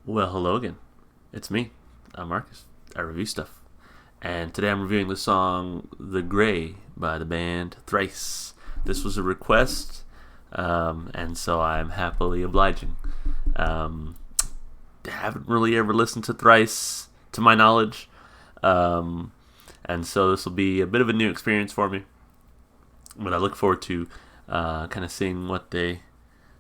Well, hello again. It's me. I'm Marcus. I review stuff. And today I'm reviewing the song The Gray by the band Thrice. This was a request, and so I'm happily obliging. Haven't really ever listened to Thrice, to my knowledge, and so this will be a bit of a new experience for me. But I look forward to kind of seeing what they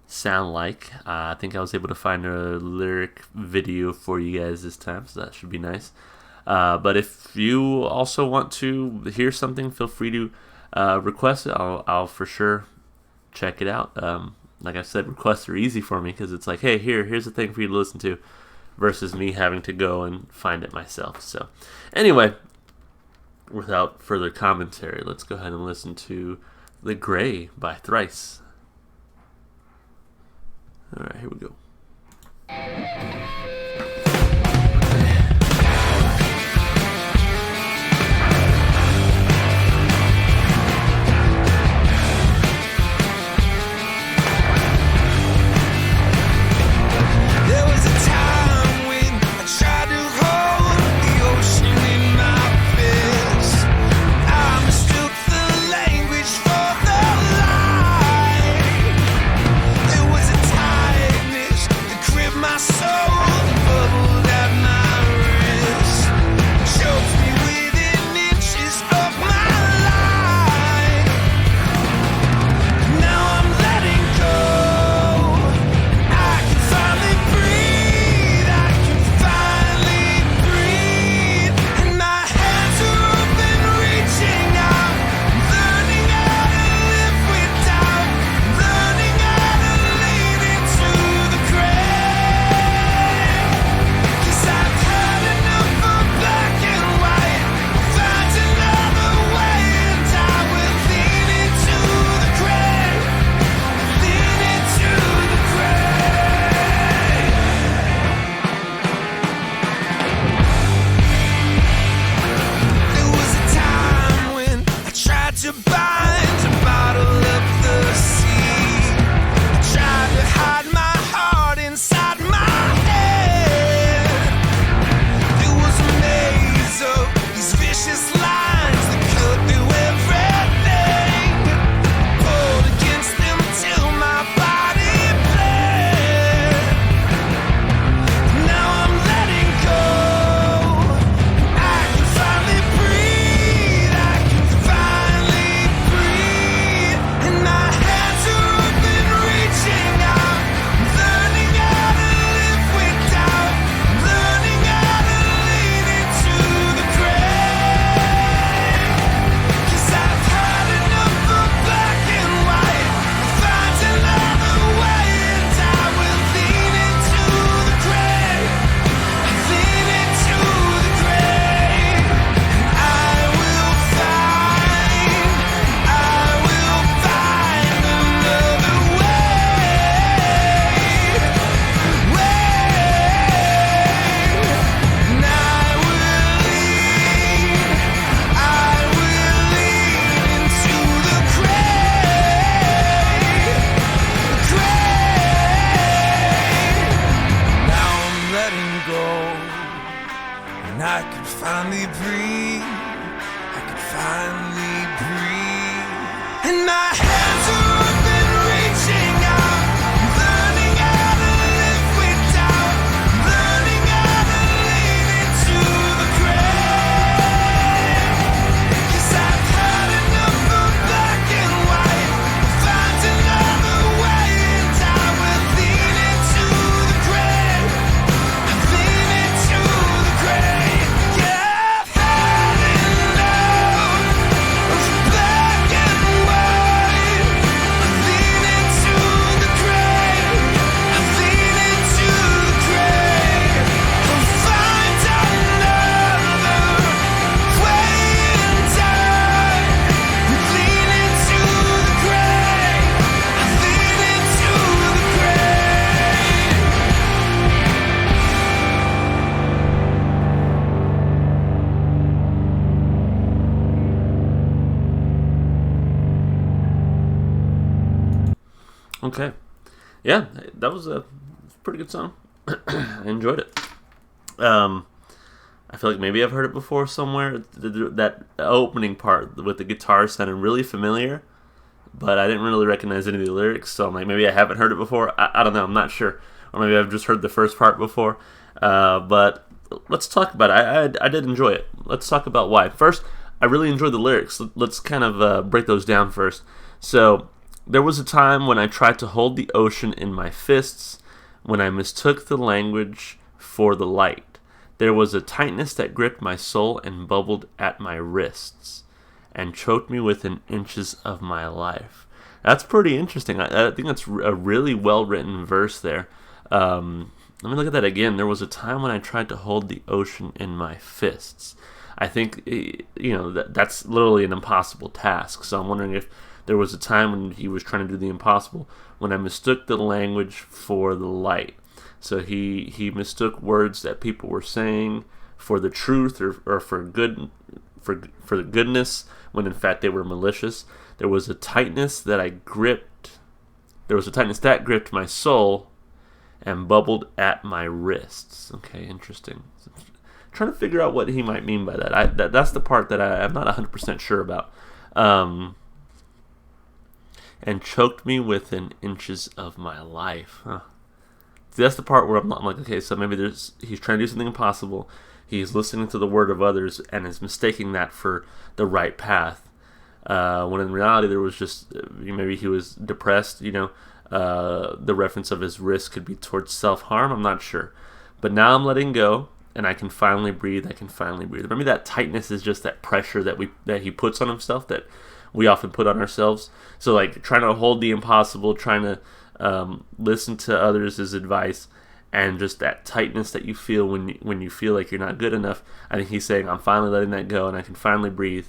sound like. I think I was able to find a lyric video for you guys this time, so that should be nice. But if you also want to hear something, feel free to request it. I'll for sure check it out. Like I said, requests are easy for me because it's like, hey, here's a thing for you to listen to, versus me having to go and find it myself. So anyway, without further commentary, let's go ahead and listen to The Gray by Thrice. Alright, here we go. I could finally breathe. I could finally breathe. And my hands are up and reaching out. I'm learning how to live without. I'm learning how to lean into the grave. 'Cause I've had enough of black and white. Find another way and I will lean into the grave. I'm leaning into the grave. Okay. Yeah, that was a pretty good song. I enjoyed it. I feel like maybe I've heard it before somewhere. That opening part with the guitar sounded really familiar, but I didn't really recognize any of the lyrics, so I'm like, maybe I haven't heard it before. I don't know, I'm not sure. Or maybe I've just heard the first part before. But let's talk about it. I did enjoy it. Let's talk about why. First, I really enjoyed the lyrics. Let's kind of break those down first. So, there was a time when I tried to hold the ocean in my fists, when I mistook the language for the light. There was a tightness that gripped my soul and bubbled at my wrists, and choked me within inches of my life. That's pretty interesting. I think that's a really well-written verse there. Let me look at that again. There was a time when I tried to hold the ocean in my fists. I think, that's literally an impossible task. So I'm wondering if there was a time when he was trying to do the impossible, when I mistook the language for the light. So he mistook words that people were saying for the truth or for the goodness, when in fact they were malicious. There was a tightness that gripped my soul and bubbled at my wrists. Okay, interesting. So, trying to figure out what he might mean by that. That's the part that I'm not 100% sure about. And choked me within inches of my life. Huh. See, that's the part where I'm like, okay, so maybe he's trying to do something impossible. He's listening to the word of others and is mistaking that for the right path. When in reality, there was just, maybe he was depressed, the reference of his risk could be towards self-harm. I'm not sure. But now I'm letting go, and I can finally breathe. Maybe that tightness is just that pressure that he puts on himself, that we often put on ourselves. So like trying to hold the impossible, trying to listen to others' advice, and just that tightness that you feel when you feel like you're not good enough. I think he's saying, I'm finally letting that go, and I can finally breathe.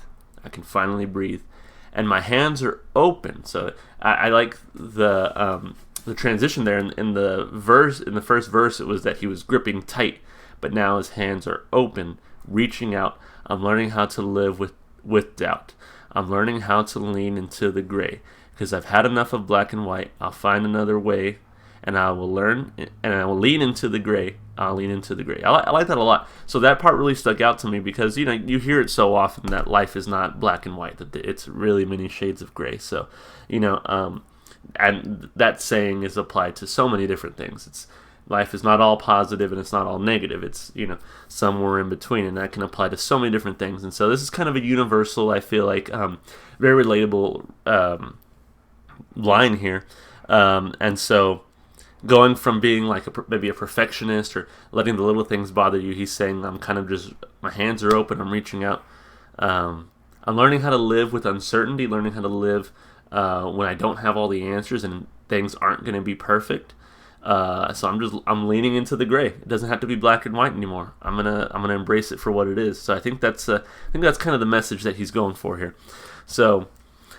And my hands are open. So I like the transition there in the verse. In the first verse, it was that he was gripping tight, but now his hands are open, reaching out. I'm learning how to live with doubt. I'm learning how to lean into the gray, because I've had enough of black and white. I'll find another way, and I will learn, and I will lean into the gray. I like that a lot. So that part really stuck out to me, because you hear it so often that life is not black and white, that it's really many shades of gray. So and that saying is applied to so many different things. Life is not all positive and it's not all negative. It's, somewhere in between, and that can apply to so many different things. And so this is kind of a universal, I feel like, very relatable line here. And so going from being like maybe a perfectionist or letting the little things bother you, he's saying, I'm kind of just, my hands are open, I'm reaching out. I'm learning how to live with uncertainty, learning how to live when I don't have all the answers and things aren't going to be perfect. So I'm leaning into the gray. It doesn't have to be black and white anymore. I'm gonna embrace it for what it is. So I think that's kind of the message that he's going for here. So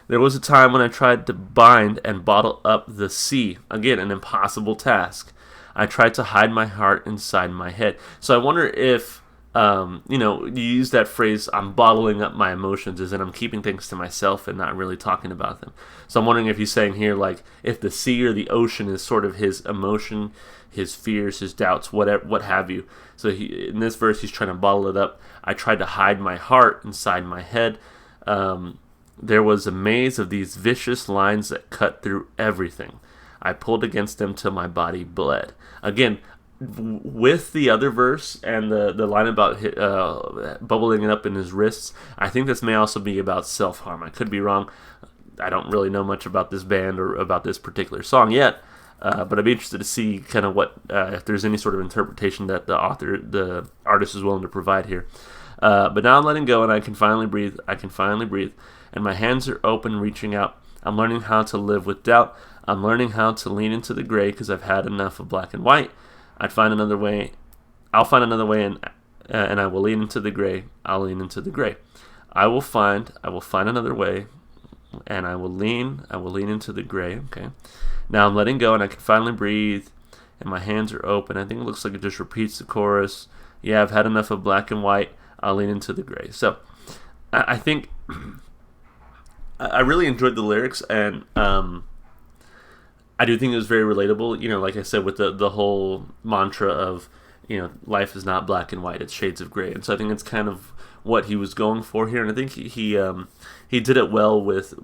there was a time when I tried to bind and bottle up the sea. Again, an impossible task. I tried to hide my heart inside my head. So I wonder if you use that phrase, I'm bottling up my emotions, is that I'm keeping things to myself and not really talking about them. So I'm wondering if he's saying here, like, if the sea or the ocean is sort of his emotion, his fears, his doubts, whatever, what have you. So in this verse, he's trying to bottle it up. I tried to hide my heart inside my head. There was a maze of these vicious lines that cut through everything. I pulled against them till my body bled. Again, with the other verse and the line about bubbling it up in his wrists, I think this may also be about self-harm. I could be wrong. I don't really know much about this band or about this particular song yet, but I'd be interested to see kind of what if there's any sort of interpretation that the artist is willing to provide here. But now I'm letting go, and I can finally breathe. And my hands are open, reaching out. I'm learning how to live with doubt. I'm learning how to lean into the gray, because I've had enough of black and white. I'll find another way, and I will lean into the gray. I'll lean into the gray. I will find another way, and I will lean into the gray. Okay. Now I'm letting go, and I can finally breathe, and my hands are open. I think it looks like it just repeats the chorus. Yeah, I've had enough of black and white. I'll lean into the gray. So I think I really enjoyed the lyrics, and I do think it was very relatable. Like I said, with the whole mantra of life is not black and white; it's shades of gray. And so I think it's kind of what he was going for here, and I think he did it well with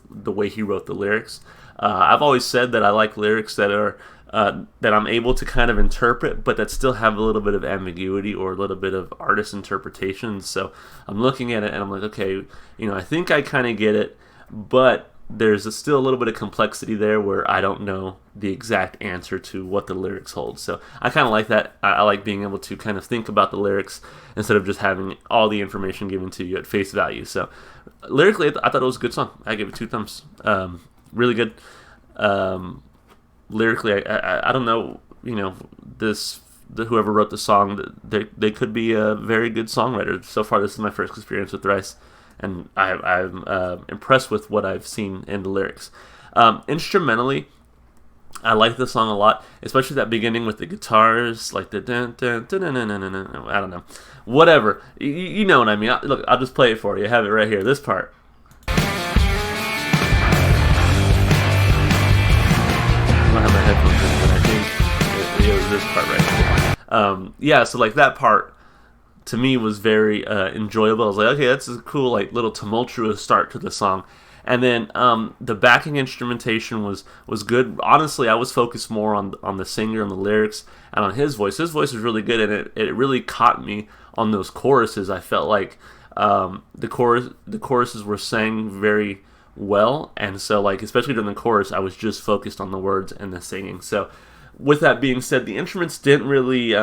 the way he wrote the lyrics. I've always said that I like lyrics that are that I'm able to kind of interpret, but that still have a little bit of ambiguity or a little bit of artist interpretation. So I'm looking at it and I'm like, okay, I think I kind of get it, but there's still a little bit of complexity there where I don't know the exact answer to what the lyrics hold. So I kind of like that. I like being able to kind of think about the lyrics instead of just having all the information given to you at face value. So lyrically, I thought it was a good song. I give it 2 thumbs. Really good. Lyrically, I don't know, whoever wrote the song, they could be a very good songwriter. So far, this is my first experience with Thrice, and I'm impressed with what I've seen in the lyrics. Instrumentally, I like the song a lot, especially that beginning with the guitars, like the dun dun dun dun dun dun dun dun. I don't know, whatever. You know what I mean? Look, I'll just play it for you. I have it right here. This part. I don't have my headphones in, but I think it was this part right here. So like that part to me was very enjoyable. I was like, okay, that's a cool, like, little tumultuous start to the song. And then the backing instrumentation was good. Honestly, I was focused more on the singer and the lyrics and on his voice. His voice was really good, and it really caught me on those choruses. I felt like the choruses were sang very well, and so, like, especially during the chorus, I was just focused on the words and the singing. So with that being said, the instruments didn't really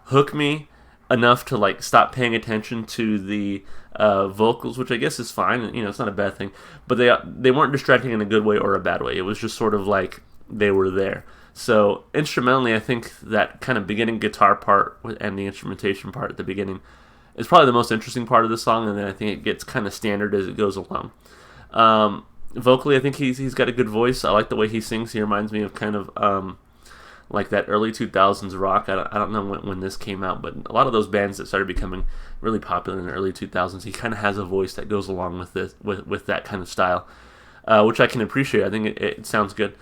hook me enough to, like, stop paying attention to the vocals, which I guess is fine. It's not a bad thing, but they weren't distracting in a good way or a bad way. It was just sort of like they were there. So instrumentally, I think that kind of beginning guitar part and the instrumentation part at the beginning is probably the most interesting part of the song, and then I think it gets kind of standard as it goes along. Vocally, I think he's got a good voice. I like the way he sings. He reminds me of kind of like that early 2000s rock. I don't know when this came out, but a lot of those bands that started becoming really popular in the early 2000s, he kind of has a voice that goes along with this, with that kind of style, which I can appreciate. I think it sounds good.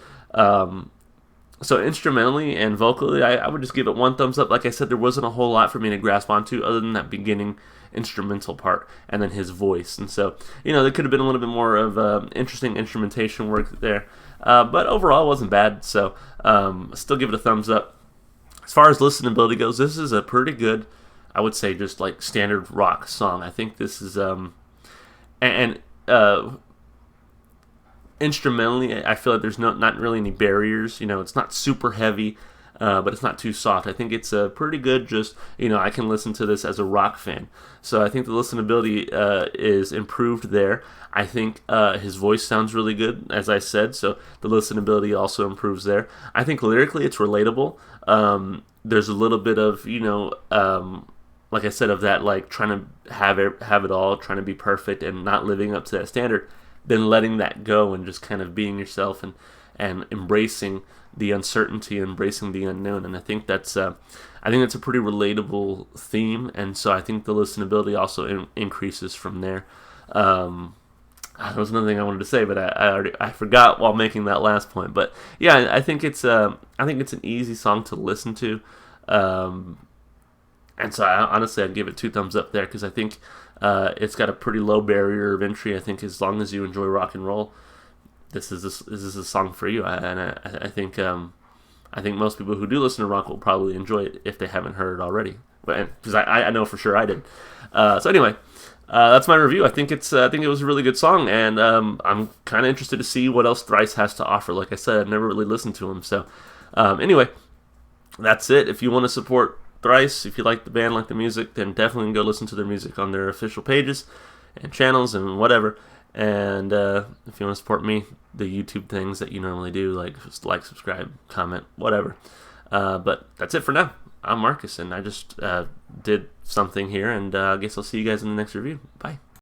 So instrumentally and vocally, I would just give it 1 thumbs up. Like I said, there wasn't a whole lot for me to grasp onto other than that beginning instrumental part and then his voice. And so, there could have been a little bit more of interesting instrumentation work there. But overall, it wasn't bad. So still give it a thumbs up. As far as listenability goes, this is a pretty good, I would say, just like standard rock song. I think this is instrumentally, I feel like there's not really any barriers. It's not super heavy, but it's not too soft. I think it's a pretty good, just, I can listen to this as a rock fan. So I think the listenability is improved there. I think his voice sounds really good, as I said, so the listenability also improves there. I think lyrically it's relatable. There's a little bit of, like I said, of that, like, trying to have it all, trying to be perfect and not living up to that standard, then letting that go and just kind of being yourself and embracing the uncertainty, embracing the unknown. And I think that's a pretty relatable theme, and so I think the listenability also increases from there. There was another thing I wanted to say, but I forgot while making that last point. But yeah, I think it's an easy song to listen to, and so honestly I'd give it 2 thumbs up there, because I think it's got a pretty low barrier of entry. I think as long as you enjoy rock and roll, this is a song for you. I think most people who do listen to rock will probably enjoy it if they haven't heard it already, because I know for sure I did. So anyway, that's my review. I think it was a really good song, and I'm kind of interested to see what else Thrice has to offer. Like I said, I've never really listened to him. So anyway, that's it. If you want to support Thrice, if you like the band, like the music, then definitely go listen to their music on their official pages and channels and whatever. And if you want to support me, the YouTube things that you normally do, like subscribe, comment, whatever. But that's it for now. I'm Marcus, and I just did something here, and I guess I'll see you guys in the next review. Bye.